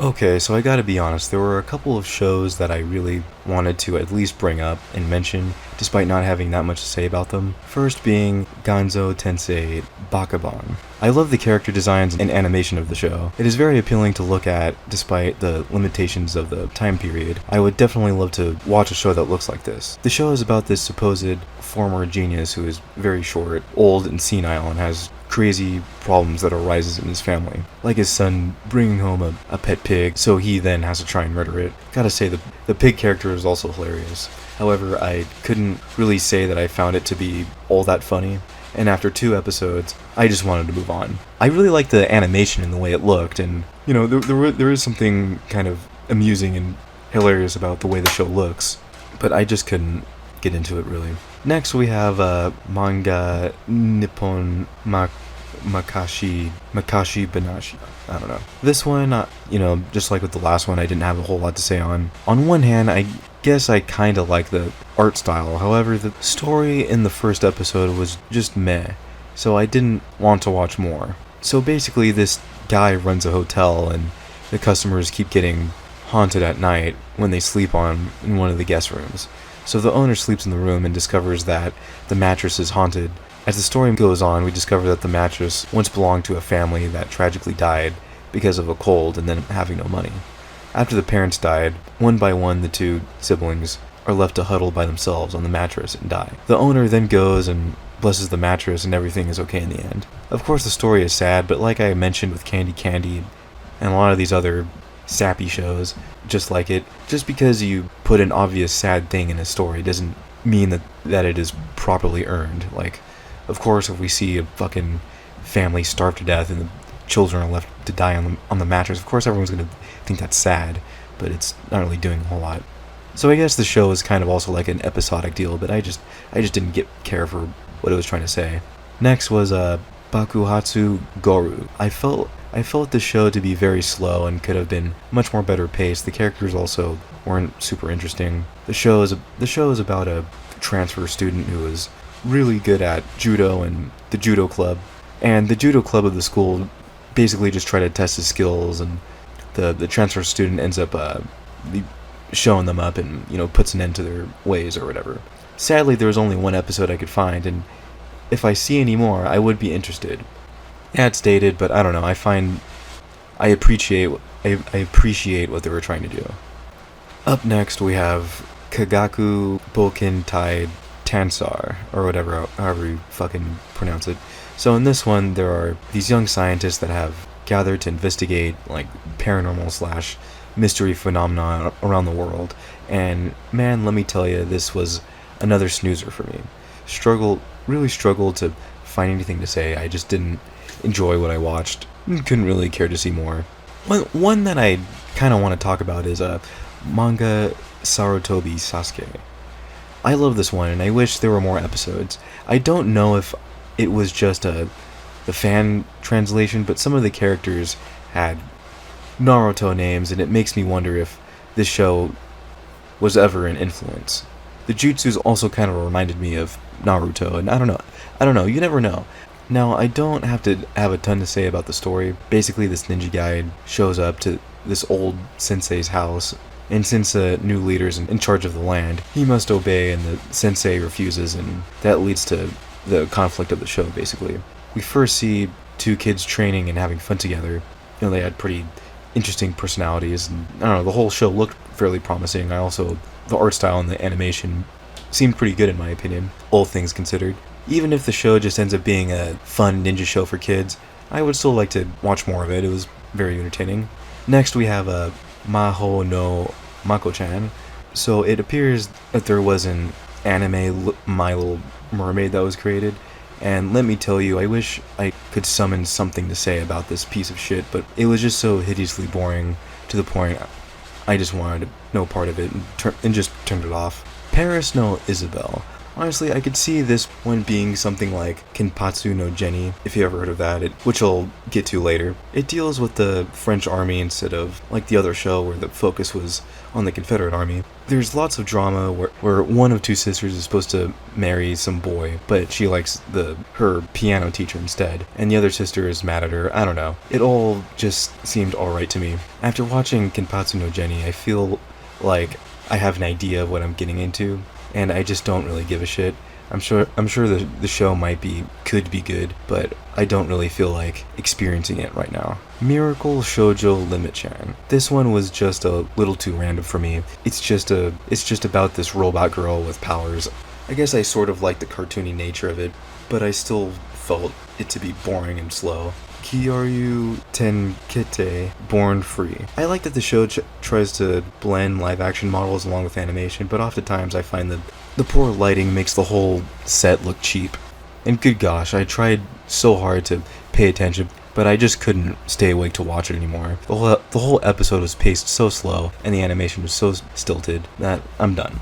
Okay, so I gotta be honest, there were a couple of shows that I really wanted to at least bring up and mention, despite not having that much to say about them. First being Ganso Tensei Bakabon. I love the character designs and animation of the show. It is very appealing to look at, despite the limitations of the time period. I would definitely love to watch a show that looks like this. The show is about this supposed former genius who is very short, old, and senile, and has crazy problems that arises in his family, like his son bringing home a pet pig, so he then has to try and murder it. Gotta say, the pig character is also hilarious. However, I couldn't really say that I found it to be all that funny, and after 2 episodes, I just wanted to move on. I really liked the animation and the way it looked, and, there is something kind of amusing and hilarious about the way the show looks, but I just couldn't get into it, really. Next, we have manga Nippon Makashi Banashi. I don't know. This one, just like with the last one, I didn't have a whole lot to say on. On one hand, I guess I kind of like the art style. However, the story in the first episode was just meh, so I didn't want to watch more. So basically, this guy runs a hotel, and the customers keep getting haunted at night when they sleep in one of the guest rooms. So the owner sleeps in the room and discovers that the mattress is haunted. As the story goes on, we discover that the mattress once belonged to a family that tragically died because of a cold and then having no money. After the parents died, one by one the two siblings are left to huddle by themselves on the mattress and die. The owner then goes and blesses the mattress and everything is okay in the end. Of course the story is sad, but like I mentioned with Candy and a lot of these other sappy shows, just like it, just because you put an obvious sad thing in a story doesn't mean that it is properly earned. Like, of course, if we see a fucking family starve to death and the children are left to die on the mattress, of course everyone's gonna think that's sad, but it's not really doing a whole lot. So I guess the show is kind of also like an episodic deal, but I just didn't care for what it was trying to say. Next was Bakuhatsu Goru. I felt the show to be very slow and could have been much more better paced. The characters also weren't super interesting. The show is about a transfer student who is really good at judo and the judo club. And the judo club of the school basically just try to test his skills, and the transfer student ends up showing them up and, puts an end to their ways or whatever. Sadly, there was only one episode I could find, and if I see any more, I would be interested. Yeah, it's dated, but I don't know. I appreciate what they were trying to do. Up next, we have Kagaku Boken Tai Tansar, or whatever, however you fucking pronounce it. So in this one, there are these young scientists that have gathered to investigate like paranormal / mystery phenomena around the world. And man, let me tell you, this was another snoozer for me. Really struggled to find anything to say. I just didn't enjoy what I watched. Couldn't really care to see more. One that I kind of want to talk about is manga Sarutobi Sasuke. I love this one, and I wish there were more episodes. I don't know if it was just the fan translation, but some of the characters had Naruto names, and it makes me wonder if this show was ever an influence. The jutsus also kind of reminded me of Naruto, and I don't know, you never know. Now, I don't have to have a ton to say about the story. Basically, this ninja guy shows up to this old sensei's house, and since a new leader's in charge of the land, he must obey, and the sensei refuses, and that leads to the conflict of the show, basically. We first see two kids training and having fun together. They had pretty interesting personalities, and I don't know, the whole show looked fairly promising. The art style and the animation seemed pretty good in my opinion, all things considered. Even if the show just ends up being a fun ninja show for kids, I would still like to watch more of it. It was very entertaining. Next we have Mahou no Mako-chan. So it appears that there was an anime My Little Mermaid that was created, and let me tell you, I wish I could summon something to say about this piece of shit, but it was just so hideously boring to the point I just wanted no part of it and just turned it off. Paris no Isabelle. Honestly, I could see this one being something like Kenpatsu no Jenny, if you ever heard of that, which I'll get to later. It deals with the French army instead of like the other show where the focus was on the Confederate army. There's lots of drama where one of two sisters is supposed to marry some boy, but she likes her piano teacher instead, and the other sister is mad at her. I don't know. It all just seemed alright to me. After watching Kenpatsu no Jenny, I feel like I have an idea of what I'm getting into, and I just don't really give a shit. I'm sure the show could be good, but I don't really feel like experiencing it right now. Miracle Shoujo Limit-chan. This one was just a little too random for me. It's just about this robot girl with powers. I guess I sort of like the cartoony nature of it, but I still felt it to be boring and slow. Kyoryu Tenkete Born Free. I like that the show tries to blend live action models along with animation, but oftentimes I find that the poor lighting makes the whole set look cheap. And good gosh, I tried so hard to pay attention, but I just couldn't stay awake to watch it anymore. The whole episode was paced so slow, and the animation was so stilted, that I'm done.